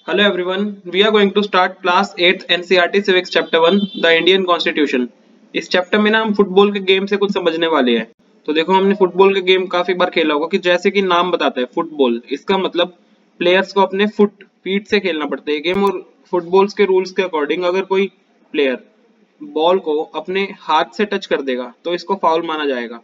Hello everyone, we are going to start class 8th NCERT Civics Chapter 1 The Indian Constitution। इस chapter में ना हम football के game से कुछ समझने वाले हैं। तो देखो हमने फुटबॉल के गेम काफी बार खेला होगा कि जैसे कि नाम बताता है फुटबॉल, इसका मतलब प्लेयर्स को अपने फीट से खेलना पड़ता है गेम। और फुटबॉल्स के रूल्स के अकॉर्डिंग अगर कोई प्लेयर बॉल को अपने हाथ से टच कर देगा तो इसको फाउल माना जाएगा।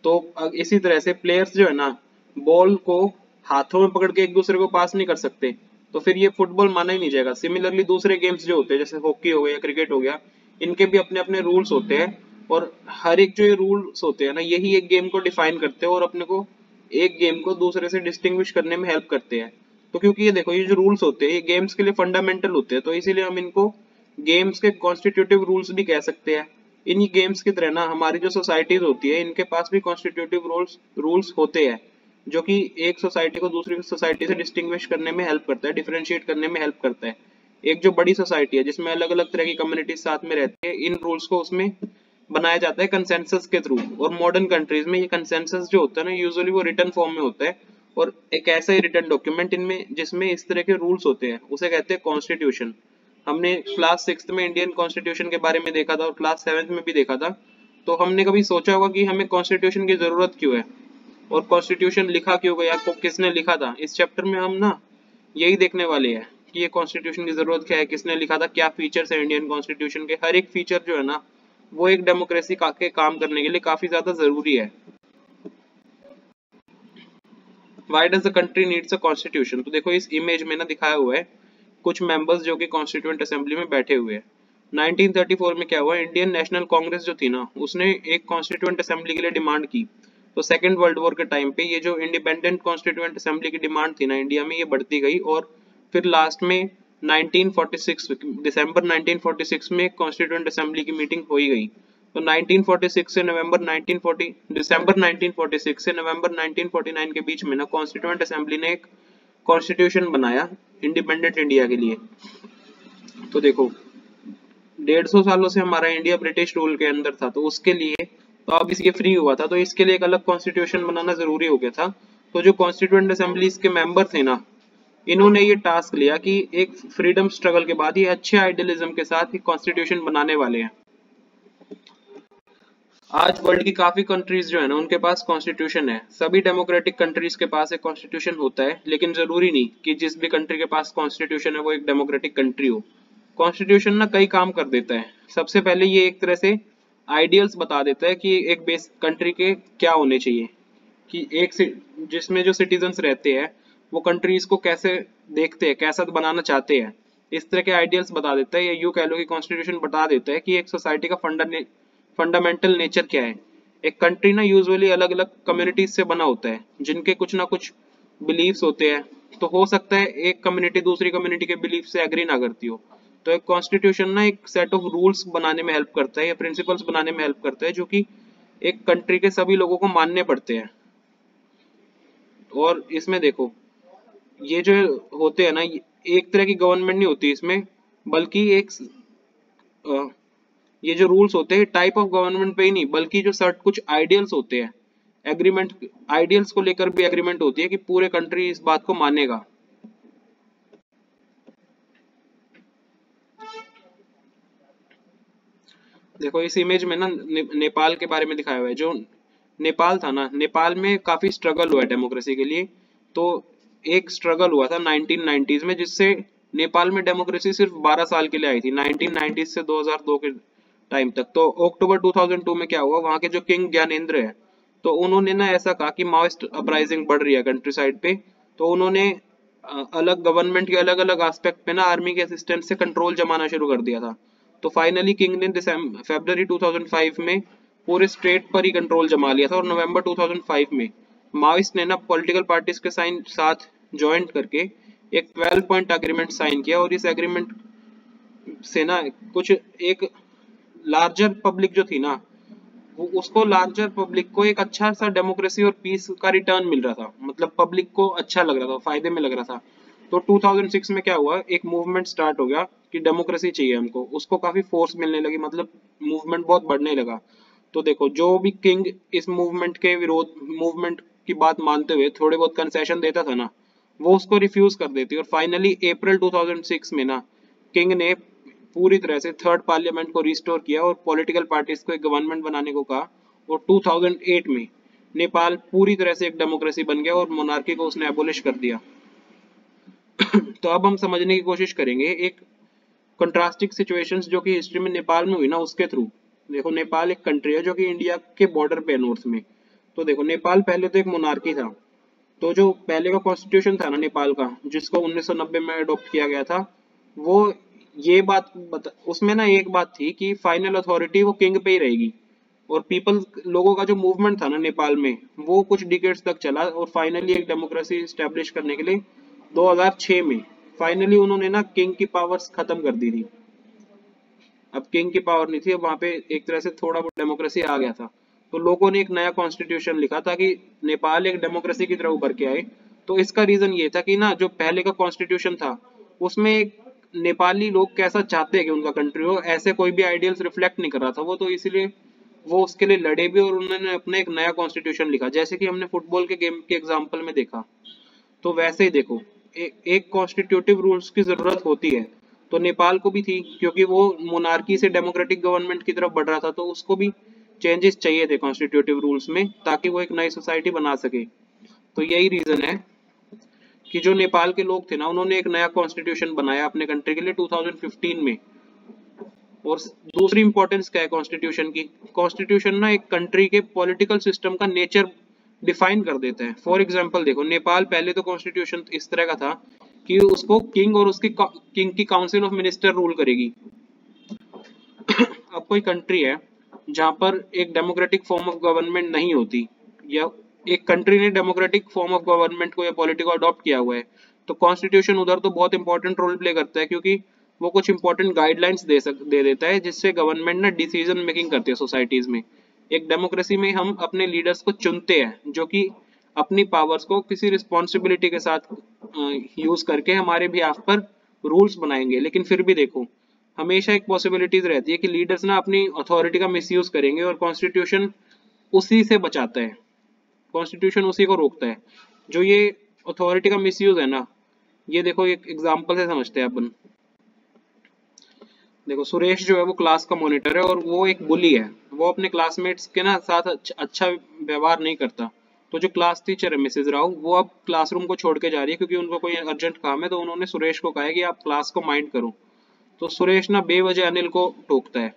तो इसी तरह से प्लेयर्स जो है ना बॉल को हाथों में पकड़ के एक दूसरे को पास नहीं कर सकते, तो फिर ये फुटबॉल माना ही नहीं जाएगा। सिमिलरली दूसरे गेम्स जो होते हैं जैसे हॉकी हो गया, क्रिकेट हो गया, इनके भी अपने अपने रूल्स होते हैं। और हर एक जो ये रूल्स होते हैं ना यही एक गेम को डिफाइन करते हैं और अपने को एक गेम को दूसरे से डिस्टिंग्विश करने में हेल्प करते हैं। तो क्योंकि ये देखो ये जो रूल्स होते हैं ये गेम्स के लिए फंडामेंटल होते हैं, तो इसीलिए हम इनको गेम्स के कॉन्स्टिट्यूटिव रूल्स भी कह सकते हैं। इन गेम्स की तरह ना हमारी जो सोसाइटीज होती है इनके पास भी कॉन्स्टिट्यूटिव रूल्स रूल्स होते हैं, जो कि एक सोसाइटी को दूसरी सोसाइटी से डिस्टिंग्विश करने में हेल्प करता है, डिफरेंशिएट करने में हेल्प करता है। एक जो बड़ी सोसाइटी है जिसमें अलग अलग तरह की कम्युनिटीज साथ में रहती है, इन रूल्स को उसमें बनाया जाता है कंसेंसस के थ्रू। और मॉडर्न कंट्रीज में ये कंसेंसस जो होता है ना यूजुअली वो रिटन फॉर्म में होता है, और एक ऐसा ही रिटन डॉक्यूमेंट इनमें जिसमें इस तरह के रूल्स होते हैं उसे कहते हैं कॉन्स्टिट्यूशन। हमने क्लास 6 में इंडियन कॉन्स्टिट्यूशन के बारे में देखा था और क्लास 7 में भी देखा था। तो हमने कभी सोचा होगा कि हमें कॉन्स्टिट्यूशन की जरूरत क्यों है और कॉन्स्टिट्यूशन लिखा क्यों गया, को किसने लिखा था। इस चैप्टर में हम ना यही देखने वाले हैं कि ये कॉन्स्टिट्यूशन की जरूरत क्या है, किसने लिखा था, क्या फीचर्स है इंडियन कॉन्स्टिट्यूशन के। हर एक फीचर जो है ना वो एक डेमोक्रेसी के काम करने के लिए काफी ज्यादा जरूरी है। Why does the country needs a constitution? तो देखो इस इमेज में ना दिखाया हुआ है कुछ मेंबर्स जो कि कॉन्स्टिट्यूएंट असेंबली में बैठे हुए हैं। 1934 में क्या हुआ, इंडियन नेशनल कांग्रेस जो थी ना उसने एक कॉन्स्टिट्यूएंट असेंबली के लिए डिमांड की। तो सेकेंड वर्ल्ड वॉर के टाइम पे ये जो इंडिपेंडेंट कॉन्स्टिट्यूएंट असेंबली की डिमांड थी ना इंडिया में, ये बढ़ती गई और फिर लास्ट में 1946 दिसंबर 1946 में कॉन्स्टिट्यूएंट असेंबली की मीटिंग हो ही गई। तो 1946 से नवंबर 1940 दिसंबर 1946 से नवंबर 1949 के बीच में ना कॉन्स्टिट्यूएंट असेंबली ने एक कॉन्स्टिट्यूशन बनाया इंडिपेंडेंट इंडिया के लिए। तो देखो 150 सालों से हमारा इंडिया ब्रिटिश रूल के अंदर था, तो उसके लिए तो अब ये फ्री हुआ था तो इसके लिए एक अलग कॉन्स्टिट्यूशन बनाना जरूरी हो गया था। तो जो कॉन्स्टिट्यूएंट असेंबली के मेंबर थे ना इन्होंने ये टास्क लिया कि एक फ्रीडम स्ट्रगल के बाद ये अच्छे आइडियलिज्म के साथ एक कॉन्स्टिट्यूशन बनाने वाले हैं। आज वर्ल्ड की काफी कंट्रीज जो है ना उनके पास कॉन्स्टिट्यूशन है। सभी डेमोक्रेटिक कंट्रीज के पास एक कॉन्स्टिट्यूशन होता है, लेकिन जरूरी नहीं कि जिस भी कंट्री के पास कॉन्स्टिट्यूशन है वो एक डेमोक्रेटिक कंट्री हो। कॉन्स्टिट्यूशन ना कई काम कर देता है। सबसे पहले ये एक तरह से आइडियल्स बता देता है कि एक बेस कंट्री के क्या होने चाहिए, कि एक जिसमें जो सिटीजन्स रहते हैं वो कंट्रीज को कैसे देखते हैं, कैसा बनाना चाहते हैं, इस तरह के आइडियल्स बता देता है। या यूं कह लो कि कॉन्स्टिट्यूशन बता देता है कि एक सोसाइटी का फंडामेंटल नेचर क्या है। एक कंट्री ना यूजुअली अलग अलग कम्युनिटीज से बना होता है जिनके कुछ ना कुछ बिलीव्स होते हैं। तो हो सकता है एक कम्युनिटी दूसरी कम्युनिटी के बिलीफ से एग्री ना करती हो, तो एक कॉन्स्टिट्यूशन ना एक सेट ऑफ रूल्स बनाने में हेल्प करता है या प्रिंसिपल्स बनाने में हेल्प करता है जो कि एक कंट्री के सभी लोगों को मानने पड़ते हैं। और इसमें देखो ये जो होते हैं ना एक तरह की गवर्नमेंट नहीं होती इसमें, बल्कि एक ये जो रूल्स होते हैं टाइप ऑफ गवर्नमेंट पे ही नहीं बल्कि जो सर्ट कुछ आइडियल्स होते हैं, एग्रीमेंट आइडियल्स को लेकर भी एग्रीमेंट होती है कि पूरे कंट्री इस बात को मानेगा। देखो इस इमेज में ना नेपाल के बारे में दिखाया हुआ है। जो नेपाल था ना, नेपाल में काफी स्ट्रगल हुआ है डेमोक्रेसी के लिए। तो एक स्ट्रगल हुआ था 1990s में जिससे नेपाल में डेमोक्रेसी सिर्फ 12 साल के लिए आई थी, 1990 से 2002 के टाइम तक। तो अक्टूबर 2002 में क्या हुआ, वहां के जो किंग ज्ञानेंद्र है तो उन्होंने ना ऐसा कहा कि माओइस्ट अपराइजिंग बढ़ रही है कंट्री साइड पे। तो उन्होंने अलग गवर्नमेंट के अलग अलग एस्पेक्ट पे ना आर्मी के असिस्टेंट से कंट्रोल जमाना शुरू कर दिया था। तो फाइनली किंग ने फरवरी 2005 में पूरे स्टेट पर ही कंट्रोल जमा लिया था और नवंबर 2005 में माओइस्ट ने ना पॉलिटिकल पार्टीज के साथ ज्वाइंट करके एक 12 पॉइंट एग्रीमेंट साइन किया। और इस एग्रीमेंट से ना कुछ एक लार्जर पब्लिक जो थी ना वो उसको लार्जर पब्लिक को एक अच्छा सा डेमोक्रेसी और पीस का रिटर्न मिल रहा था, मतलब पब्लिक को अच्छा लग रहा था, फायदे में लग रहा था। तो 2006 में क्या हुआ, एक मूवमेंट स्टार्ट हो गया कि डेमोक्रेसी चाहिए हमको, उसको काफी फोर्स मिलने लगी, मतलब मूवमेंट बहुत बढ़ने लगा। तो देखो जो भी किंग इस मूवमेंट के विरोध मूवमेंट की बात मानते हुए थोड़े बहुत कंसेशन देता था ना वो उसको रिफ्यूज कर देती है। और फाइनली अप्रैल 2006 में ना किंग ने पूरी तरह से थर्ड पार्लियामेंट को रिस्टोर किया और पॉलिटिकल पार्टीज को एक गवर्नमेंट बनाने को कहा। और 2008 में नेपाल पूरी तरह से एक डेमोक्रेसी बन गया और मोनार्की को उसने एबोलिश कर दिया। तो अब हम समझने की कोशिश करेंगे एक कंट्रास्टिंग सिचुएशंस जो कि हिस्ट्री में नेपाल में हुई ना उसके थ्रू। देखो नेपाल एक कंट्री है जो कि इंडिया के बॉर्डर पे है नॉर्थ में। तो देखो नेपाल पहले तो एक मोनार्की था। तो जो पहले का कॉन्स्टिट्यूशन था ना नेपाल का, जिसको 1990 में अडॉप्ट किया गया था, वो ये उसमें ना एक बात थी कि फाइनल अथॉरिटी वो किंग पे ही रहेगी। और पीपल लोगों का जो मूवमेंट था ना नेपाल में, वो कुछ डिकेड्स तक चला और फाइनली एक डेमोक्रेसी स्टैब्लिश करने के लिए 2006 में फाइनली उन्होंने ना किंग की पावर्स खत्म कर दी थी। अब किंग की पावर नहीं थी, अब वहां पे एक तरह से थोड़ा बहुत डेमोक्रेसी आ गया था। तो लोगों ने एक नया कॉन्स्टिट्यूशन लिखा ताकि नेपाल एक डेमोक्रेसी की तरह उभर के आए। तो इसका रीजन ये था कि ना जो पहले का कॉन्स्टिट्यूशन था उसमें नेपाली लोग कैसा चाहते हैं कि उनका कंट्री हो, ऐसे कोई भी आइडियल्स रिफ्लेक्ट नहीं कर रहा था वो। तो इसलिए वो उसके लिए लड़े भी और उन्होंने अपना एक नया कॉन्स्टिट्यूशन लिखा, जैसे कि हमने फुटबॉल के गेम के एग्जाम्पल में देखा। तो वैसे ही देखो एक कॉन्स्टिट्यूटिव रूल्स की जरूरत होती है। तो नेपाल को भी थी, क्योंकि वो मोनार्की से डेमोक्रेटिक गवर्नमेंट की तरफ बढ़ रहा था, तो उसको भी चेंजेस चाहिए थे कॉन्स्टिट्यूटिव रूल्स में ताकि वो एक नई सोसाइटी बना सके। तो यही रीजन है कि जो नेपाल के लोग थे ना, उन्होंने एक नया कॉन्स्टिट्यूशन बनाया अपने कंट्री के लिए 2015 में। और दूसरी इंपॉर्टेंस क्या है कॉन्स्टिट्यूशन की? कॉन्स्टिट्यूशन ना एक कंट्री के पॉलिटिकल सिस्टम का नेचर डिफाइन कर देता है। फॉर एग्जांपल देखो नेपाल पहले तो कॉन्स्टिट्यूशन इस तरह का था कि उसको किंग और उसकी किंग की काउंसिल ऑफ मिनिस्टर रूल करेगी। अब कोई कंट्री है जहां पर एक डेमोक्रेटिक फॉर्म ऑफ गवर्नमेंट नहीं होती, या एक कंट्री ने डेमोक्रेटिक फॉर्म ऑफ गवर्नमेंट को या पॉलिटिक को अडॉप्ट किया हुआ है, तो कॉन्स्टिट्यूशन उधर तो बहुत इंपॉर्टेंट रोल प्ले करता है, क्योंकि वो कुछ इंपॉर्टेंट गाइडलाइंस दे देता है जिससे गवर्नमेंट ना डिसीजन मेकिंग करती है सोसाइटीज में। एक डेमोक्रेसी में हम अपने लीडर्स को चुनते हैं जो कि अपनी पावर्स को किसी रिस्पॉन्सिबिलिटी के साथ यूज करके हमारे बिहाफ पर रूल्स बनाएंगे। लेकिन फिर भी देखो हमेशा एक पॉसिबिलिटीज रहती है कि लीडर्स ना अपनी अथॉरिटी का मिसयूज करेंगे और कॉन्स्टिट्यूशन उसी से बचाता है, कॉन्स्टिट्यूशन उसी को रोकता है। जो ये अथॉरिटी का मिसयूज है ना, ये देखो एक एग्जांपल से समझते हैं अपन। देखो सुरेश जो है वो क्लास का मॉनिटर है और वो एक बुली है। वो अपने क्लासमेट्स के ना साथ अच्छा व्यवहार नहीं करता। तो जो क्लास टीचर है मिसेज राव, वो अब क्लासरूम को छोड़ के जा रही है क्योंकि उनको कोई अर्जेंट काम है। तो उन्होंने सुरेश को कहा है कि आप क्लास को माइंड करो। तो सुरेश ना बेवजह अनिल को टोकता है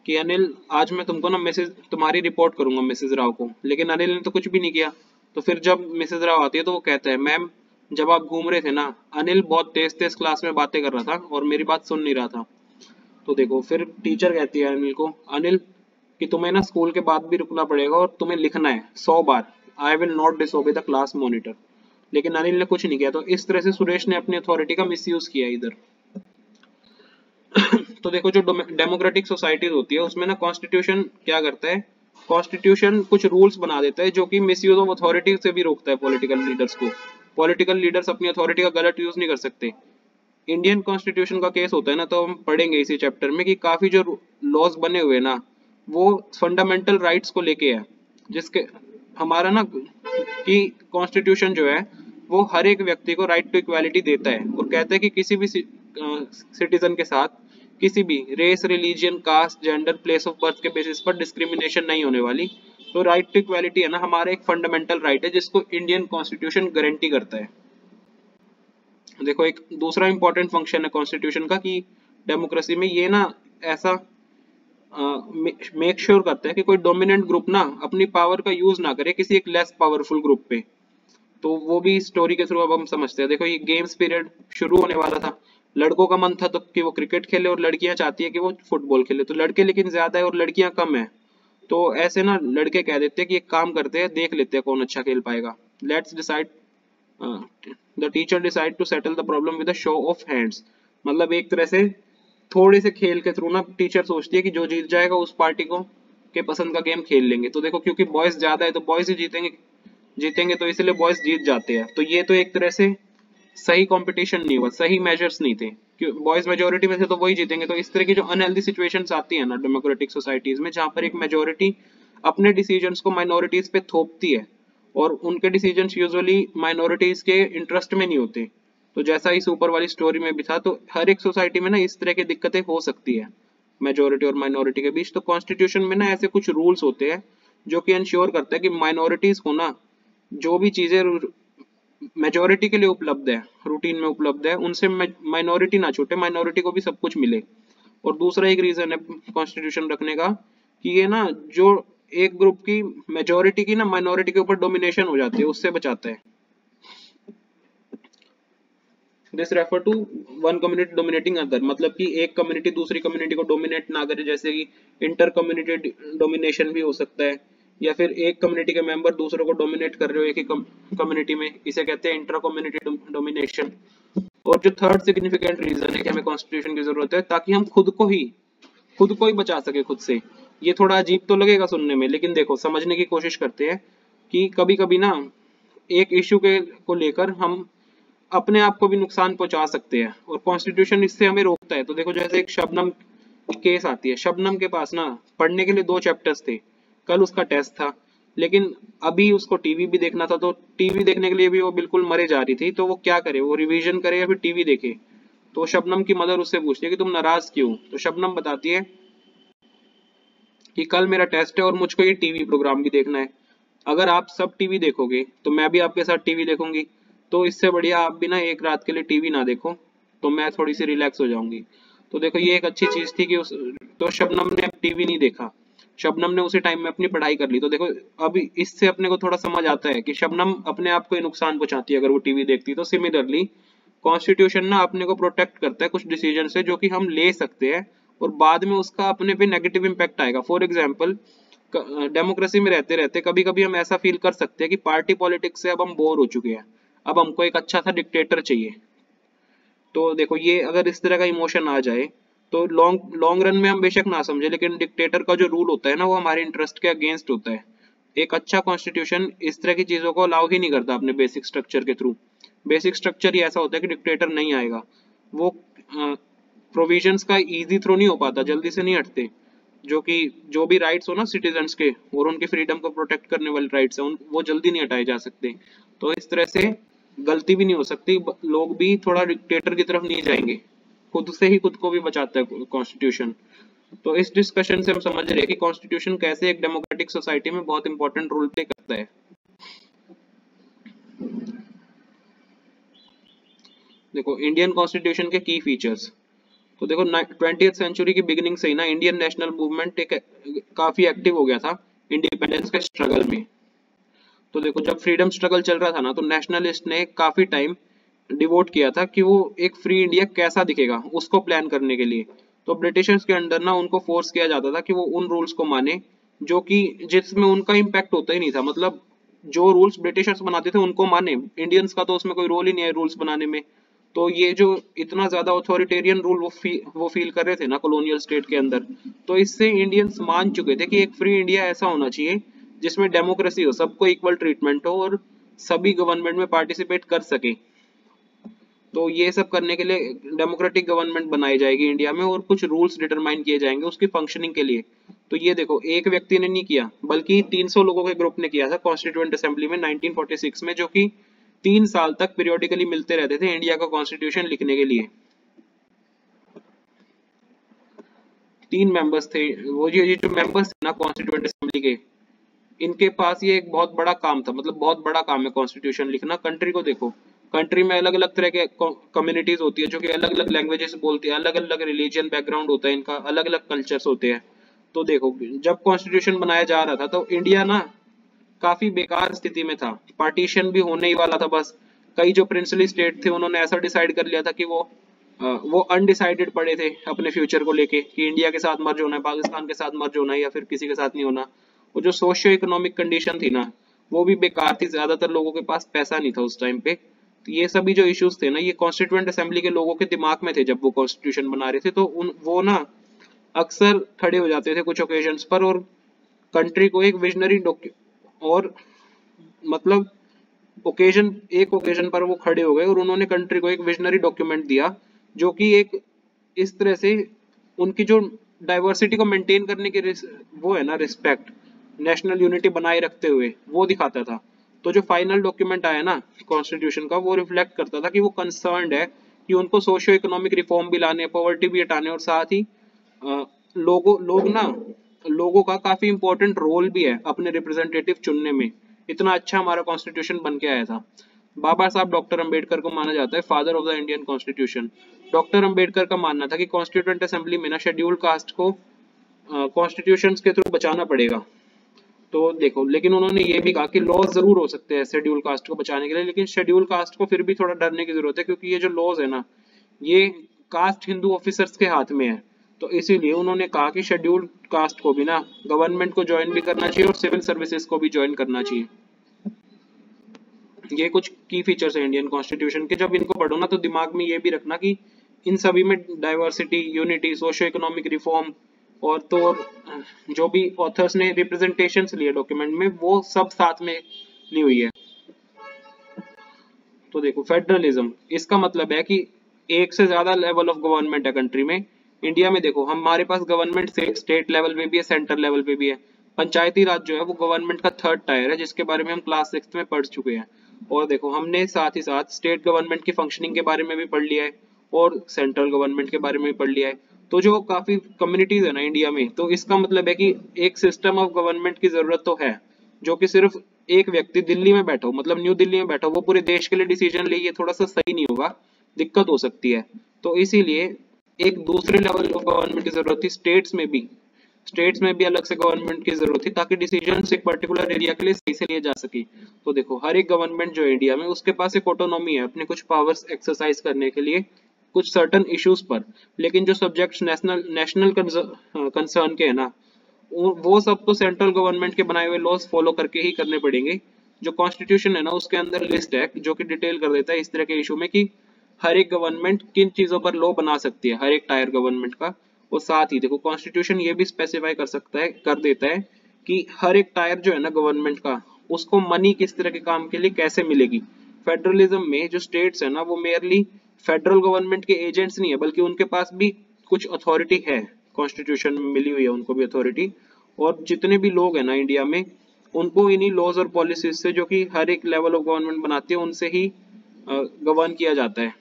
कि अनिल आज मैं तुमको ना मैसेज तुम्हारी रिपोर्ट करूंगा मिसेज राव को। लेकिन अनिल ने तो कुछ भी नहीं किया। तो फिर जब मिसेज राव आती है तो वो कहता है, मैम जब आप घूम रहे थे ना, अनिल बहुत तेज तेज क्लास में बातें कर रहा था और मेरी बात सुन नहीं रहा था। तो देखो फिर टीचर कहती है अनिल को, अनिल कि तुम्हें ना स्कूल के बाद भी रुकना पड़ेगा और तुम्हें लिखना है 100 बार, I will not disobey the class monitor. लेकिन अनिल ने कुछ नहीं किया। तो इस तरह से सुरेश ने अपनी अथॉरिटी का मिसयूज किया इधर। तो देखो जो डेमोक्रेटिक सोसाइटीज होती है उसमें ना कॉन्स्टिट्यूशन क्या करता है, कॉन्स्टिट्यूशन कुछ रूल्स बना देता है जो कि मिसयूज ऑफ अथॉरिटी से भी रोकता है पॉलिटिकल लीडर्स को। पॉलिटिकल लीडर्स अपनी अथॉरिटी का गलत यूज नहीं कर सकते। इंडियन कॉन्स्टिट्यूशन का केस होता है ना, तो हम पढ़ेंगे इसी चैप्टर में कि काफी जो लॉज बने हुए ना वो फंडामेंटल राइट्स को लेके है। जिसके हमारा ना कि कॉन्स्टिट्यूशन जो है वो हर एक व्यक्ति को राइट टू इक्वालिटी देता है और कहता है कि किसी भी सिटीजन के साथ किसी भी race, religion, caste, gender, place of birth के बेसिस पर डिस्क्रिमिनेशन नहीं होने वाली। तो राइट टू इक्वालिटी है ना हमारा एक फंडामेंटल राइट है जिसको इंडियन कॉन्स्टिट्यूशन गारंटी करता है। देखो एक दूसरा इंपॉर्टेंट फंक्शन है कॉन्स्टिट्यूशन का कि डेमोक्रेसी में ये ना ऐसा मेक श्योर करता है कि कोई डोमिनेंट ग्रुप ना अपनी पावर का यूज ना करे किसी एक लेस पावरफुल ग्रुप पे। तो वो भी स्टोरी के थ्रू अब हम समझते हैं। देखो ये गेम्स पीरियड शुरू होने वाला था। लड़कों का मन था तो कि वो क्रिकेट खेले और लड़कियां चाहती है कि वो फुटबॉल खेले। तो लड़के लेकिन ज्यादा है और लड़कियां कम है। तो ऐसे ना लड़के कह देते हैं कि एक काम करते हैं, देख लेते हैं कौन अच्छा खेल पाएगा। Let's decide the teacher decide to settle the problem with a show of hands. मतलब एक तरह से थोड़े से खेल के थ्रू ना टीचर सोचती है कि जो जीत जाएगा उस पार्टी को के पसंद का गेम खेल लेंगे। तो देखो क्योंकि बॉयज ज्यादा है तो बॉयज ही जीतेंगे तो इसलिए बॉयज जीत जाते हैं। तो ये तो एक तरह से सही कंपटीशन नहीं हुआ, सही मेजर्स नहीं थे। बॉयज मेजोरिटी में थे तो वही जीतेंगे। तो इस तरह की जो अनहेल्दी सिचुएशंस आती है ना डेमोक्रेटिक सोसाइटीज में, जहां पर एक मेजोरिटी अपने डिसीजंस को माइनॉरिटीज पे थोपती है, और उनके डिसीजंस यूजुअली माइनॉरिटीज के इंटरेस्ट में नहीं होते। तो जैसा इस ऊपर वाली स्टोरी में भी था, तो हर एक सोसाइटी में ना इस तरह की दिक्कतें हो सकती है मेजोरिटी और माइनॉरिटी के बीच। तो कॉन्स्टिट्यूशन में ना ऐसे कुछ रूल्स होते हैं जो कि इंश्योर करता है कि माइनॉरिटीज को ना जो भी चीजें मेजोरिटी के लिए उपलब्ध है, रूटीन में उपलब्ध है, उनसे माइनॉरिटी ना छूटे, माइनॉरिटी को भी सब कुछ मिले। और दूसरा एक रीजन है कॉन्स्टिट्यूशन रखने का कि ये ना जो एक ग्रुप की मेजोरिटी की ना माइनॉरिटी के ऊपर डोमिनेशन हो जाती है, उससे बचाता है। This refer to one community dominating other, मतलब कि एक कम्युनिटी दूसरी कम्युनिटी को डोमिनेट ना करे, जैसे कि इंटर कम्युनिटी डोमिनेशन भी हो सकता है, या फिर एक कम्युनिटी के मेंबर दूसरों को डोमिनेट कर रहे हो एक ही कम्युनिटी में, इसे कहते हैं इंटर कम्युनिटी डोमिनेशन। और जो थर्ड सिग्निफिकेंट रीजन है कि हमें कॉन्स्टिट्यूशन की जरूरत है, ताकि हम खुद को ही बचा सके खुद से। ये थोड़ा अजीब तो लगेगा सुनने में, लेकिन देखो समझने की कोशिश करते हैं कि कभी कभी ना एक इश्यू के को लेकर हम अपने आप को भी नुकसान पहुंचा सकते हैं, और कॉन्स्टिट्यूशन इससे हमें रोकता है। तो देखो जैसे एक शबनम केस आती है, शबनम के पास ना पढ़ने के लिए 2 चैप्टर्स थे, कल उसका टेस्ट था, लेकिन अभी उसको टीवी भी देखना था, तो टीवी देखने के लिए भी वो बिल्कुल मरे जा रही थी। तो वो क्या करे, वो रिवीजन करे या फिर टीवी देखे? तो शबनम की मदर उससे पूछती है कि तुम नाराज क्यों? तो शबनम बताती है कि कल मेरा टेस्ट है और मुझको ये टीवी प्रोग्राम भी देखना है। अगर आप सब टीवी देखोगे तो मैं भी आपके साथ टीवी देखूंगी, तो इससे बढ़िया आप भी ना एक रात के लिए टीवी ना देखो, तो मैं थोड़ी सी रिलैक्स हो जाऊंगी। तो देखो ये एक अच्छी चीज थी कि तो शबनम ने टीवी नहीं देखा, शबनम ने उसी टाइम में अपनी पढ़ाई कर ली। तो देखो अब इससे अपने को थोड़ा समझ आता है कि शबनम अपने आप को ही नुकसान पहुंचाती है अगर वो टीवी देखती। तो सिमिलरली कॉन्स्टिट्यूशन ना अपने को प्रोटेक्ट करता है कुछ डिसीजन से जो कि हम ले सकते हैं, और बाद में उसका अपने पे नेगेटिव इम्पैक्ट आएगा। फॉर एग्जाम्पल, डेमोक्रेसी में रहते रहते कभी कभी हम ऐसा फील कर सकते हैं कि पार्टी पॉलिटिक्स से अब हम बोर हो चुके हैं, अब हमको एक अच्छा सा डिक्टेटर चाहिए। तो देखो ये अगर इस तरह का इमोशन आ जाए, तो लॉन्ग लॉन्ग रन में हम बेशक ना समझे, लेकिन डिक्टेटर का जो रूल होता है ना वो हमारे इंटरेस्ट के अगेंस्ट होता है। एक अच्छा कॉन्स्टिट्यूशन इस तरह की चीजों को अलाउ ही नहीं करता अपने बेसिक स्ट्रक्चर के थ्रू। बेसिक स्ट्रक्चर ही ऐसा होता है कि डिक्टेटर नहीं आएगा, वो प्रोविजंस का इजी थ्रू नहीं हो पाता, जल्दी से नहीं हटते। जो कि जो भी राइट्स हो ना सिटीजन्स के और उनकी फ्रीडम को प्रोटेक्ट करने वाले राइट्स हैं, वो जल्दी नहीं हटाए जा सकते। तो इस तरह से गलती भी नहीं हो सकती, लोग भी थोड़ा डिक्टेटर की तरफ नहीं जाएंगे, खुद से ही खुद को भी बचाता है कॉन्स्टिट्यूशन। तो इस डिस्कशन से हम समझ रहे हैं कि कॉन्स्टिट्यूशन कैसे एक डेमोक्रेटिक सोसाइटी में बहुत इंपॉर्टेंट रोल प्ले करता है। देखो इंडियन कॉन्स्टिट्यूशन के की फीचर्स, तो देखो 20th सेंचुरी की बिगिनिंग से ही ना इंडियन नेशनल मूवमेंट एक काफी एक्टिव हो गया था इंडिपेंडेंस के स्ट्रगल में। तो देखो जब फ्रीडम स्ट्रगल चल रहा था ना, तो नेशनलिस्ट ने काफी टाइम डिवोट किया था कि वो एक फ्री इंडिया कैसा दिखेगा उसको प्लान करने के लिए। तो ब्रिटिशर्स के अंडर ना उनको फोर्स किया जाता था कि वो उन रूल्स को माने जो कि जिसमें उनका इम्पैक्ट होता ही नहीं था, मतलब जो रूल्स ब्रिटिशर्स बनाते थे उनको माने, इंडियंस का तो उसमें कोई रोल ही नहीं है रूल्स बनाने में। तो ये जो इतना ज्यादा ऑथोरिटेरियन रूल वो फील कर रहे थे ना कॉलोनियल स्टेट के अंदर, तो इससे इंडियंस मान चुके थे कि एक फ्री इंडिया ऐसा होना चाहिए जिसमें डेमोक्रेसी हो, सबको इक्वल ट्रीटमेंट हो और सभी गवर्नमेंट में पार्टिसिपेट कर सके। तो ये सब करने के लिए डेमोक्रेटिक गवर्नमेंट बनाई जाएगी इंडिया में, और कुछ रूल्स डिटरमाइन किए जाएंगे उसकी फंक्शनिंग के लिए। तो ये देखो एक व्यक्ति ने नहीं किया, बल्कि 300 लोगों के ग्रुप ने किया था कॉन्स्टिट्यूएंट असेंबली में 1946 में, जो कि 3 साल तक पीरियोडिकली मिलते रहते थे इंडिया का कॉन्स्टिट्यूशन लिखने के लिए। 3 मेंबर्स थे वो, ये जो मेंबर्स थे ना कॉन्स्टिट्यूएंट असेंबली के, इनके पास ये एक बहुत बड़ा काम था, मतलब बहुत बड़ा काम है कॉन्स्टिट्यूशन लिखना। कंट्री को देखो, कंट्री में अलग अलग तरह के कम्युनिटीज होती है जो कि अलग अलग लैंग्वेजेस बोलती है, अलग अलग रिलीजियन बैकग्राउंड होता है इनका, अलग अलग कल्चर्स होते हैं। तो देखो जब कॉन्स्टिट्यूशन बनाया जा रहा था तो इंडिया ना काफी बेकार स्थिति में था, पार्टीशन भी होने ही वाला था बस। कई जो प्रिंसली स्टेट थे उन्होंने ऐसा डिसाइड कर लिया था कि वो अनडिसाइडेड पड़े थे अपने फ्यूचर को लेके कि इंडिया के साथ मर्ज होना है, पाकिस्तान के साथ मर्ज होना है, या फिर किसी के साथ नहीं होना। वो जो सोशियो इकोनॉमिक कंडीशन थी ना वो भी बेकार थी, ज्यादातर लोगों के पास पैसा नहीं था उस टाइम पे। तो ये सभी जो इश्यूज थे ना ये कॉन्स्टिट्यूएंट असेंबली के लोगों के दिमाग में थे जब वो कॉन्स्टिट्यूशन बना रहे थे। तो वो ना अक्सर खड़े हो जाते थे कुछ ओकेजन्स पर, और कंट्री को एक विजनरी और मतलब एक ओकेजन पर वो खड़े हो गए और उन्होंने कंट्री को एक विजनरी डॉक्यूमेंट दिया जो कि एक इस तरह से उनकी जो डाइवर्सिटी को मेंटेन करने की वो है ना रिस्पेक्ट, नेशनल यूनिटी बनाए रखते हुए वो दिखाता था। तो जो फाइनल डॉक्यूमेंट आया ना कॉन्स्टिट्यूशन का, वो रिफ्लेक्ट करता था कि वो कंसर्न्ड है कि उनको सोशियो इकोनॉमिक रिफॉर्म भी लाने, पॉवर्टी भी हटाने, और साथ ही लोगों का काफी इंपॉर्टेंट रोल भी है अपने रिप्रेजेंटेटिव चुनने में। इतना अच्छा हमारा कॉन्स्टिट्यूशन बन के आया था। बाबा साहब डॉक्टर अंबेडकर को माना जाता है father of the Indian constitution. Doctor Ambedkar का मानना था कि कॉन्स्टिट्यूएंट असेंबली में ना शेड्यूल्ड कास्ट को कॉन्स्टिट्यूशन के थ्रू बचाना पड़ेगा। तो देखो, लेकिन उन्होंने ये भी कहा कि लॉज जरूर हो सकते हैं शेड्यूल कास्ट को बचाने के लिए, लेकिन शेड्यूल कास्ट को फिर भी थोड़ा डरने की जरूरत है, क्योंकि ये जो लॉज है ना, ये कास्ट हिंदू ऑफिसर्स के हाथ में है। तो इसीलिए उन्होंने कहा कि शेड्यूल कास्ट को भी ना गवर्नमेंट को ज्वाइन भी करना चाहिए और सिविल सर्विसेज को भी ज्वाइन करना चाहिए। ये कुछ की फीचर्स है इंडियन कॉन्स्टिट्यूशन के। जब इनको पढ़ो ना तो दिमाग में ये भी रखना कि इन सभी में diversity, unity, socio economic reform, और तो जो भी ऑथर्स ने रिप्रेजेंटेशंस लिए डॉक्यूमेंट में, वो सब साथ में ली हुई है। तो देखो, फेडरलिज्म, इसका मतलब है कि एक से ज्यादा लेवल ऑफ गवर्नमेंट है कंट्री में। इंडिया में देखो, हमारे पास गवर्नमेंट स्टेट लेवल पे भी है, सेंटर लेवल पे भी है। पंचायती राज जो है वो गवर्नमेंट का थर्ड टायर है, जिसके बारे में हम क्लास 6 में पढ़ चुके हैं। और देखो, हमने साथ ही साथ स्टेट गवर्नमेंट की फंक्शनिंग के बारे में भी पढ़ लिया है और सेंट्रल गवर्नमेंट के बारे में भी पढ़ लिया है। तो जो काफी कम्युनिटीज है ना इंडिया में, तो इसका मतलब है कि एक सिस्टम ऑफ गवर्नमेंट की जरूरत तो है, जो कि सिर्फ एक व्यक्ति दिल्ली में बैठा हो, मतलब न्यू दिल्ली में बैठा हो, वो पूरे देश के लिए डिसीजन ले, ये थोड़ा सा सही नहीं होगा, दिक्कत हो सकती है। तो इसीलिए एक दूसरे लेवल ऑफ गवर्नमेंट की जरूरत थी, स्टेट्स में भी अलग से गवर्नमेंट की जरूरत थी, ताकि डिसीजन एक पर्टिकुलर एरिया के लिए सही से लिए जा सके। तो देखो, हर एक गवर्नमेंट जो है इंडिया में, उसके पास एक ऑटोनॉमी है अपने कुछ पावर्स एक्सरसाइज करने के लिए कुछ सर्टन इश्यूज पर। लेकिन जो सब्जेक्ट्स नेशनल कंसर्न के है ना, वो सब तो सेंट्रल गवर्नमेंट के बनाए हुए लॉज फॉलो करके ही करने पड़ेंगे। जो कॉन्स्टिट्यूशन है ना, उसके अंदर लिस्ट है जो कि डिटेल कर देता है इस तरह के इशू में कि हर एक गवर्नमेंट किन चीजों पर लॉ बना सकती है, हर एक टायर गवर्नमेंट का। और साथ ही देखो, कॉन्स्टिट्यूशन ये भी स्पेसिफाई कर देता है कि हर एक टायर जो है ना गवर्नमेंट का, उसको मनी किस तरह के काम के लिए कैसे मिलेगी। फेडरलिज्म में जो स्टेट्स है ना, वो मेयरली फेडरल गवर्नमेंट के एजेंट्स नहीं है, बल्कि उनके पास भी कुछ अथॉरिटी है, कॉन्स्टिट्यूशन में मिली हुई है उनको भी अथॉरिटी। और जितने भी लोग हैं ना इंडिया में, उनको इन्हीं लॉज और पॉलिसीज से, जो कि हर एक लेवल ऑफ गवर्नमेंट बनाती है, उनसे ही गवर्न किया जाता है।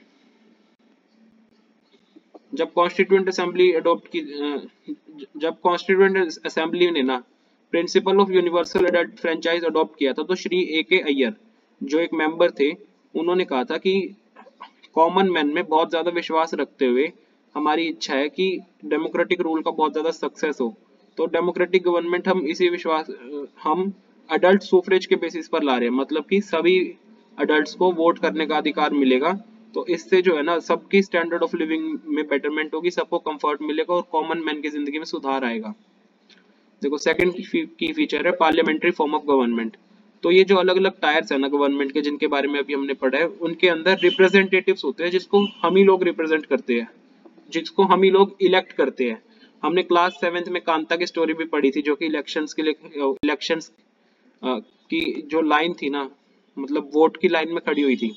जब कॉन्स्टिट्यूएंट असेंबली जब कॉन्स्टिट्यूएंट असेंबली ने ना principle of universal adult franchise adopt किया था, तो श्री A.K. अय्यर जो एक मेंबर थे, उन्होंने कहा था कि कॉमन मैन में बहुत ज्यादा विश्वास रखते हुए हमारी इच्छा है कि डेमोक्रेटिक रूल का बहुत ज्यादा सक्सेस हो। तो डेमोक्रेटिक गवर्नमेंट हम अडल्ट सुफ्रेज के बेसिस पर ला रहे हैं, मतलब कि सभी अडल्ट्स को वोट करने का अधिकार मिलेगा। तो इससे जो है ना, सबकी स्टैंडर्ड ऑफ लिविंग में बेटरमेंट होगी, सबको कंफर्ट मिलेगा और कॉमन मैन की जिंदगी में सुधार आएगा। देखो, सेकंड की फीचर है पार्लियामेंट्री फॉर्म ऑफ गवर्नमेंट। तो ये जो अलग अलग टायर्स है ना गवर्नमेंट के, जिनके बारे में अभी हमने पढ़ा है, उनके अंदर रिप्रेजेंटेटिव्स होते हैं, जिसको हम ही लोग रिप्रेजेंट करते हैं, जिसको हम ही लोग इलेक्ट करते हैं। हमने क्लास 7th में कांता की स्टोरी भी पढ़ी थी, जो कि इलेक्शंस की जो लाइन थी ना, मतलब वोट की लाइन में खड़ी हुई थी।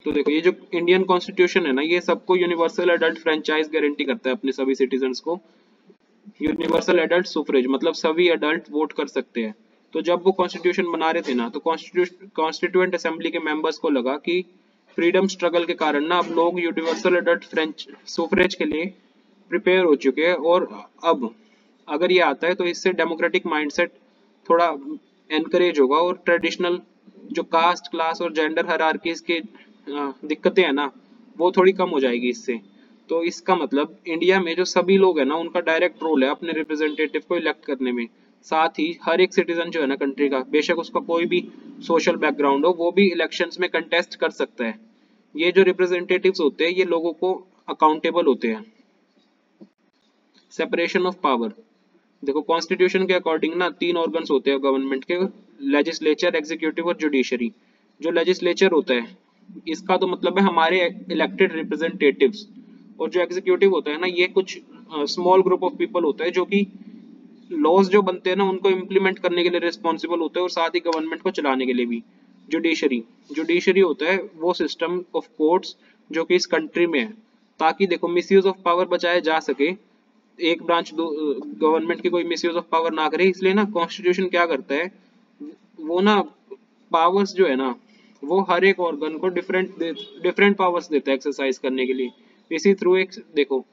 तो देखो, ये जो इंडियन कॉन्स्टिट्यूशन है ना, ये सबको यूनिवर्सल एडल्ट फ्रेंचाइज गारंटी करता है अपने सभी सिटीजन्स को। यूनिवर्सल एडल्ट सुफ्रेज मतलब सभी एडल्ट वोट कर सकते हैं। तो जब वो कॉन्स्टिट्यूशन बना रहे थे ना, तो कॉन्स्टिट्यूएंट असेंबली के मेंबर्स को लगा कि फ्रीडम स्ट्रगल के कारण ना अब लोग यूनिवर्सल एडल्ट फ्रेंच सुफ्रेज के लिए प्रिपेयर हो चुके हैं, और अब अगर ये आता है तो इससे डेमोक्रेटिक माइंडसेट थोड़ा एनकरेज होगा, और ट्रेडिशनल जो कास्ट, क्लास और जेंडर हायरार्कीज के दिक्कतें हैं ना, वो थोड़ी कम हो जाएगी इससे। तो इसका मतलब इंडिया में जो सभी लोग हैं ना, उनका डायरेक्ट रोल है अपने रिप्रेजेंटेटिव को इलेक्ट करने में। साथ ही हर एक सिटीजन जो है ना कंट्री का, बेशक उसका कोई भी सोशल बैकग्राउंड हो, वो भी इलेक्शंस में कंटेस्ट कर सकता है। ये जो रिप्रेजेंटेटिव्स होते हैं, ये लोगों को अकाउंटेबल होते हैं। सेपरेशन ऑफ पावर, देखो कॉन्स्टिट्यूशन के अकॉर्डिंग ना 3 ऑर्गन्स होते हैं गवर्नमेंट के, लेजिस्लेचर, एग्जीक्यूटिव और जुडिशरी। जो लेजिस्लेचर होता है, इसका तो मतलब है हमारे इलेक्टेड रिप्रेजेंटेटिव्स, और जो एग्जीक्यूटिव होता है ना, ये कुछ स्मॉल ग्रुप ऑफ पीपल होता है, जो कि लॉज जो बनते हैं ना, उनको इम्प्लीमेंट करने के लिए रिस्पॉन्सिबल होते हैं, और साथ ही गवर्नमेंट को चलाने के लिए भी। जुडिशरी होता है वो सिस्टम ऑफ कोर्ट्स जो कि इस कंट्री में है, ताकि देखो मिसयूज ऑफ पावर बचाया जा सके, एक ब्रांच गवर्नमेंट की कोई मिसयूज ऑफ पावर ना करे। इसलिए ना कॉन्स्टिट्यूशन क्या करता है, वो ना पावर्स जो है ना, वो हर एक ऑर्गन को डिफरेंट पावर्स देता है एक्सरसाइज करने के लिए। इसी थ्रू एक देखो,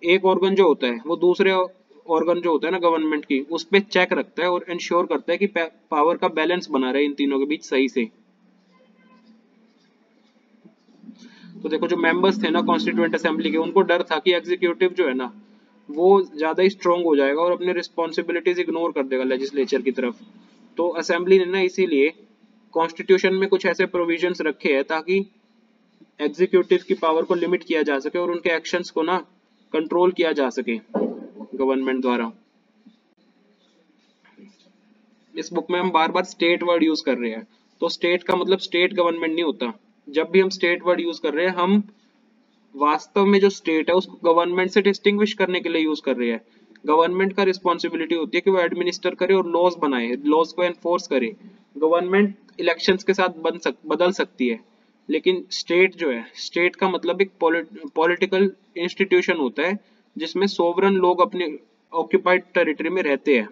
एक ऑर्गन जो होता है वो दूसरे ऑर्गन जो होता है ना गवर्नमेंट की, उस पे चेक रखता है और इंश्योर करता है कि पावर का बैलेंस बना रहे इन तीनों के बीच सही से। तो देखो जो मेंबर्स थे ना कॉन्स्टिट्यूएंट असेंबली के, उनको डर था कि एग्जीक्यूटिव जो है ना वो ज्यादा ही स्ट्रांग हो जाएगा और अपने रिस्पॉन्सिबिलिटीज इग्नोर कर देगा लेजिस्लेचर की तरफ। तो असेंबली ने ना इसीलिए कॉन्स्टिट्यूशन में कुछ ऐसे प्रोविजंस रखे हैं ताकि एग्जीक्यूटिव की पावर को लिमिट किया जा सके और उनके एक्शंस को ना कंट्रोल किया जा सके गवर्नमेंट द्वारा। इस बुक में हम बार बार स्टेट वर्ड यूज कर रहे हैं, तो स्टेट का मतलब स्टेट गवर्नमेंट नहीं होता। जब भी हम स्टेट वर्ड यूज कर रहे हैं, हम वास्तव में जो स्टेट है उसको गवर्नमेंट से डिस्टिंग्विश करने के लिए यूज कर रहे हैं। गवर्नमेंट का रिस्पॉन्सिबिलिटी होती है कि वो एडमिनिस्टर करे और लॉज बनाए, लॉज को एनफोर्स करे। गवर्नमेंट इलेक्शंस के साथ बदल सकती है, लेकिन स्टेट जो है, स्टेट का मतलब एक पॉलिटिकल इंस्टीट्यूशन होता है जिसमें सोवरन लोग अपने ऑक्यूपाइड टेरिटरी में रहते हैं,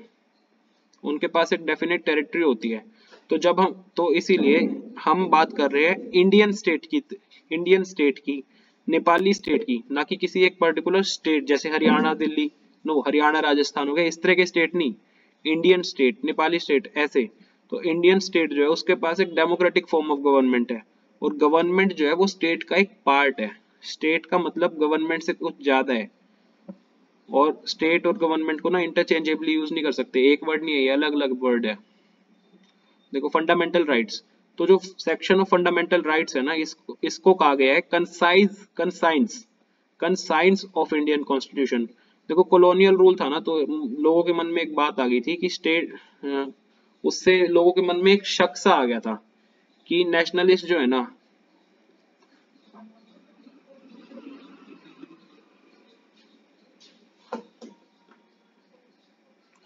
उनके पास एक डेफिनेट टेरिटरी होती है। तो जब हम तो इसीलिए हम बात कर रहे हैं इंडियन स्टेट की, नेपाली स्टेट की, ना कि किसी एक पर्टिकुलर स्टेट जैसे हरियाणा दिल्ली, नो हरियाणा राजस्थान हो गया, इस तरह के स्टेट नहीं, इंडियन स्टेट, नेपाली स्टेट ऐसे। तो इंडियन स्टेट जो है उसके पास एक डेमोक्रेटिक फॉर्म ऑफ गवर्नमेंट है, और गवर्नमेंट जो है वो स्टेट का एक पार्ट है। स्टेट का मतलब गवर्नमेंट से कुछ ज्यादा है, और स्टेट और गवर्नमेंट को ना इंटरचेंजेबली यूज नहीं कर सकते, एक वर्ड नहीं है, ये अलग अलग वर्ड है। देखो फंडामेंटल राइट्स, तो जो सेक्शन ऑफ फंडामेंटल राइट्स है ना, इसको कहा गया है कंसाइंस ऑफ इंडियन कॉन्स्टिट्यूशन। देखो कॉलोनियल रूल था ना, तो लोगों के मन में एक बात आ गई थी कि स्टेट, उससे लोगों के मन में एक शक सा आ गया था कि नेशनलिस्ट जो है ना,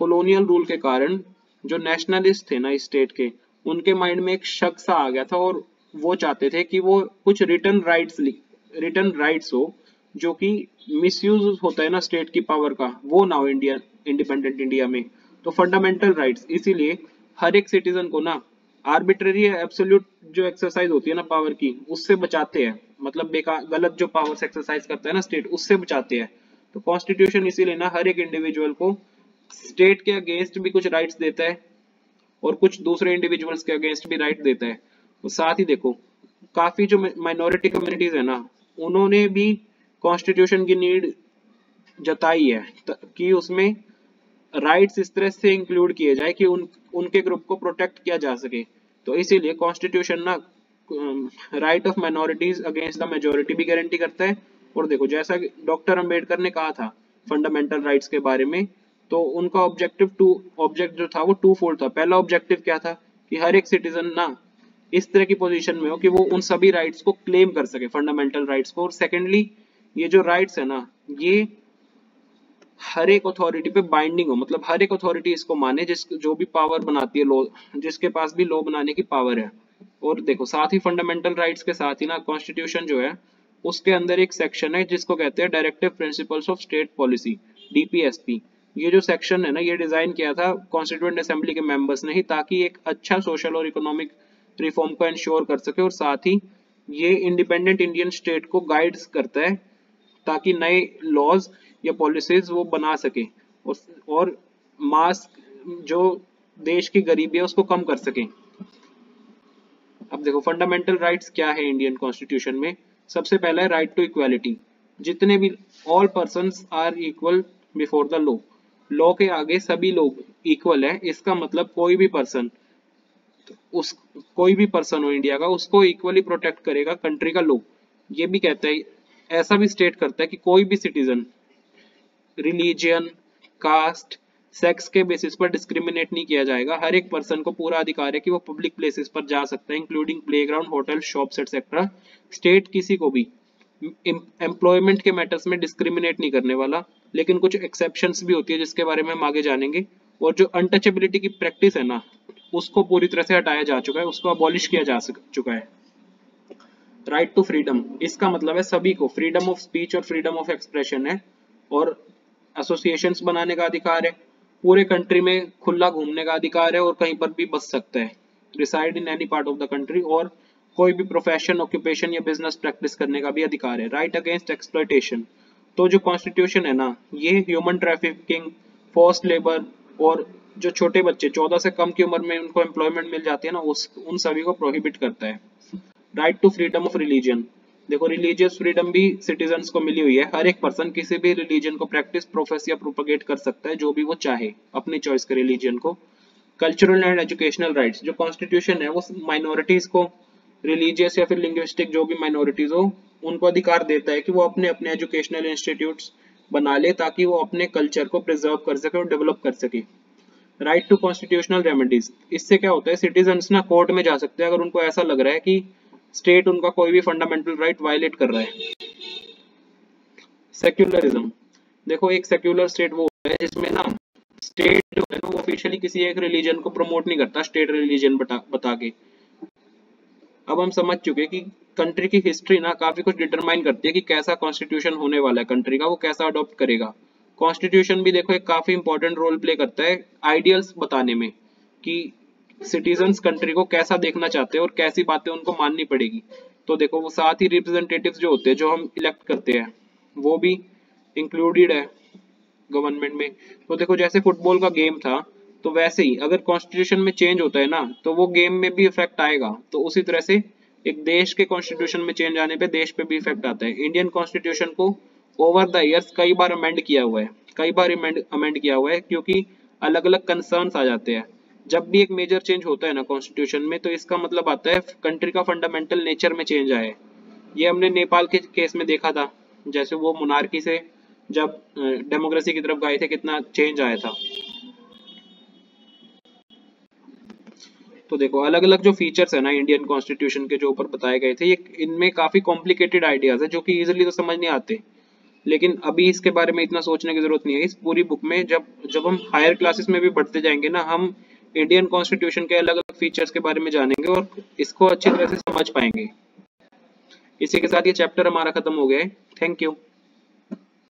कॉलोनियल रूल के कारण जो नेशनलिस्ट थे ना इस स्टेट के, उनके माइंड में एक शक सा आ गया था, और वो चाहते थे कि वो कुछ रिटर्न राइट्स हो, जो कि मिसयूज होता है ना स्टेट की पावर का, वो ना हो इंडिपेंडेंट इंडिया में। तो फंडामेंटल राइट्स इसीलिए हर एक सिटीजन को ना आर्बिट्ररी एब्सोल्यूट जो एक्सरसाइज होती है ना पावर की, उससे बचाते हैं, मतलब बेकार गलत जो पावर्स एक्सरसाइज करता है ना स्टेट, उससे बचाते हैं। तो कॉन्स्टिट्यूशन इसीलिए ना हर एक इंडिविजुअल को स्टेट के अगेंस्ट भी कुछ राइट्स देता है और कुछ दूसरे इंडिविजुअल्स के अगेंस्ट भी राइट देता है। और साथ ही देखो काफी जो माइनॉरिटी कम्युनिटीज है ना, उन्होंने भी कॉन्स्टिट्यूशन की नीड जताई है कि उसमें राइट्स इस तरह से इंक्लूड किए जाए कि उनके ग्रुप को प्रोटेक्ट किया जा सके। तो इसीलिए कॉन्स्टिट्यूशन ना right of minorities against the majority भी गारंटी करता है। और देखो जैसा कि डॉक्टर अंबेडकर ने कहा था फंडामेंटल राइट्स के बारे में, तो उनका ऑब्जेक्ट जो था वो टू फोल्ड था। पहला ऑब्जेक्टिव क्या था कि हर एक सिटीजन ना इस तरह की पोजीशन में हो कि वो उन सभी राइट्स को क्लेम कर सके, फंडामेंटल राइट्स को। और सेकेंडली ये जो राइट्स है ना, ये हर एक अथॉरिटी पे बाइंडिंग हो, मतलब हर एक अथॉरिटी इसको माने जो भी पावर बनाती है लॉ, जिसके पास भी लॉ बनाने की पावर है। और देखो साथ ही फंडामेंटल राइट्स के साथ ही ना कॉन्स्टिट्यूशन जो है उसके अंदर एक सेक्शन है जिसको कहते हैं directive principles of state policy, DPSP. ये जो सेक्शन है ना, ये डिजाइन किया था कॉन्स्टिट्यूएंट असेंबली के मेंबर्स ने ही, ताकि एक अच्छा सोशल और इकोनॉमिक रिफॉर्म को इंश्योर कर सके। और साथ ही ये इंडिपेंडेंट इंडियन स्टेट को गाइड्स करता है ताकि नए लॉज या पॉलिसीज वो बना सके, और मास जो देश की गरीबी है उसको कम कर सके। अब देखो फंडामेंटल राइट्स क्या है इंडियन कॉन्स्टिट्यूशन में। सबसे पहला है राइट टू इक्वालिटी, जितने भी all persons are equal before the law, law के आगे सभी लोग इक्वल है। इसका मतलब कोई भी पर्सन हो इंडिया का, उसको इक्वली प्रोटेक्ट करेगा कंट्री का लॉ। ये भी कहता है, ऐसा भी स्टेट करता है कि कोई भी सिटीजन रिलीजियन, कास्ट, सेक्स के बेसिस पर डिस्क्रिमिनेट नहीं किया जाएगा। हर एक पर्सन को पूरा अधिकार है कि वो पब्लिक प्लेसेस पर जा सकता है, including playground, hotel, shops etcetera. State किसी को भी एम्प्लॉयमेंट के मैटर्स में डिस्क्रिमिनेट नहीं करने वाला, लेकिन कुछ एक्सेप्शंस भी होती है जिसके बारे में हम आगे जानेंगे। और जो अनटचेबिलिटी की प्रैक्टिस है ना, उसको पूरी तरह से हटाया जा चुका है, उसको अबॉलिश किया जा चुका है। राइट टू फ्रीडम, इसका मतलब है सभी को फ्रीडम ऑफ स्पीच और फ्रीडम ऑफ एक्सप्रेशन है, और एसोसिएशंस बनाने का अधिकार है, पूरे कंट्री में खुला घूमने का अधिकार है, और कहीं पर भी बस सकता है। Reside in any part of the country, और कोई भी प्रोफेशन, ऑक्यूपेशन या बिजनेस प्रैक्टिस करने का भी अधिकार है। राइट अगेंस्ट एक्सप्लॉयटेशन, तो जो कॉन्स्टिट्यूशन है ना, ये ह्यूमन ट्रैफिकिंग, फोर्स्ड लेबर और जो छोटे बच्चे 14 से कम की उम्र में उनको एम्प्लॉयमेंट मिल जाती है ना, उन सभी को प्रोहिबिट करता है। Right to freedom of religion, देखो रिलीजियस फ्रीडम भी सिटीजन्स को मिली हुई है। हर एक पर्सन किसी भी रिलीजन को प्रैक्टिस, प्रोफेस या प्रोपगेट कर सकता है, जो भी वो चाहे अपनी चॉइस के रिलीजन को। कल्चरल एंड एजुकेशनल राइट्स, जो कॉन्स्टिट्यूशन है वो माइनॉरिटीज को, रिलीजियस या फिर लिंग्विस्टिक जो भी माइनॉरिटीज हो, उनको अधिकार देता है कि वो अपने अपने एजुकेशनल इंस्टीट्यूट्स बना ले, ताकि वो अपने कल्चर को प्रिजर्व कर सके और डेवलप कर सके। राइट टू कॉन्स्टिट्यूशनल रेमेडीज, इससे क्या होता है, सिटीजन्स ना कोर्ट में जा सकते हैं अगर उनको ऐसा लग रहा है कि स्टेट उनका कोई भी फंडामेंटल राइट वायलेट कर रहा है। सेक्युलरिज्म, देखो एक सेक्युलर स्टेट वो है जिसमें ना स्टेट जो है ना वो ऑफिशियली किसी एक रिलीजन को प्रमोट नहीं करता स्टेट रिलीजन बता के। अब हम समझ चुके कि कंट्री की हिस्ट्री ना काफी कुछ डिटरमाइन करती है कि कैसा कॉन्स्टिट्यूशन होने वाला है कंट्री का, वो कैसा अडॉप्ट करेगा। कॉन्स्टिट्यूशन भी देखो एक काफी इंपॉर्टेंट रोल प्ले करता है आइडियल्स बताने में, कि सिटीजन्स कंट्री को कैसा देखना चाहते हैं और कैसी बातें उनको माननी पड़ेगी। तो देखो वो साथ ही रिप्रेजेंटेटिव्स जो होते हैं, जो हम इलेक्ट करते हैं, वो भी इंक्लूडेड है गवर्नमेंट में। तो देखो जैसे फुटबॉल का गेम था, तो वैसे ही अगर कॉन्स्टिट्यूशन में चेंज होता है ना, तो वो गेम में भी इफेक्ट आएगा। तो उसी तरह से एक देश के कॉन्स्टिट्यूशन में चेंज आने पे देश पे भी इफेक्ट आता है। इंडियन कॉन्स्टिट्यूशन को ओवर द ईयर्स कई बार अमेंड किया हुआ है, अमेंड किया हुआ है, क्योंकि अलग अलग कंसर्न्स आ जाते हैं। जब भी एक मेजर चेंज होता है ना कॉन्स्टिट्यूशन में, तो इसका मतलब आता है कंट्री का फंडामेंटल नेचर में चेंज आया है। ये हमने नेपाल के केस में देखा था, जैसे वो मोनार्की से जब डेमोक्रेसी की तरफ गए थे, कितना चेंज आया था। तो देखो अलग अलग जो फीचर्स है ना इंडियन कॉन्स्टिट्यूशन के जो ऊपर बताए गए थे, ये इनमें काफी कॉम्प्लिकेटेड आइडियाज है जो कि इजिली तो समझ नहीं आते, लेकिन अभी इसके बारे में इतना सोचने की जरूरत नहीं है। इस पूरी बुक में जब जब हम हायर क्लासेस में भी बढ़ते जाएंगे ना, हम इंडियन कॉन्स्टिट्यूशन के अलग अलग फीचर्स के बारे में जानेंगे और इसको अच्छी तरह से समझ पाएंगे। इसी के साथ ये चैप्टर हमारा खत्म हो गया है। Thank you.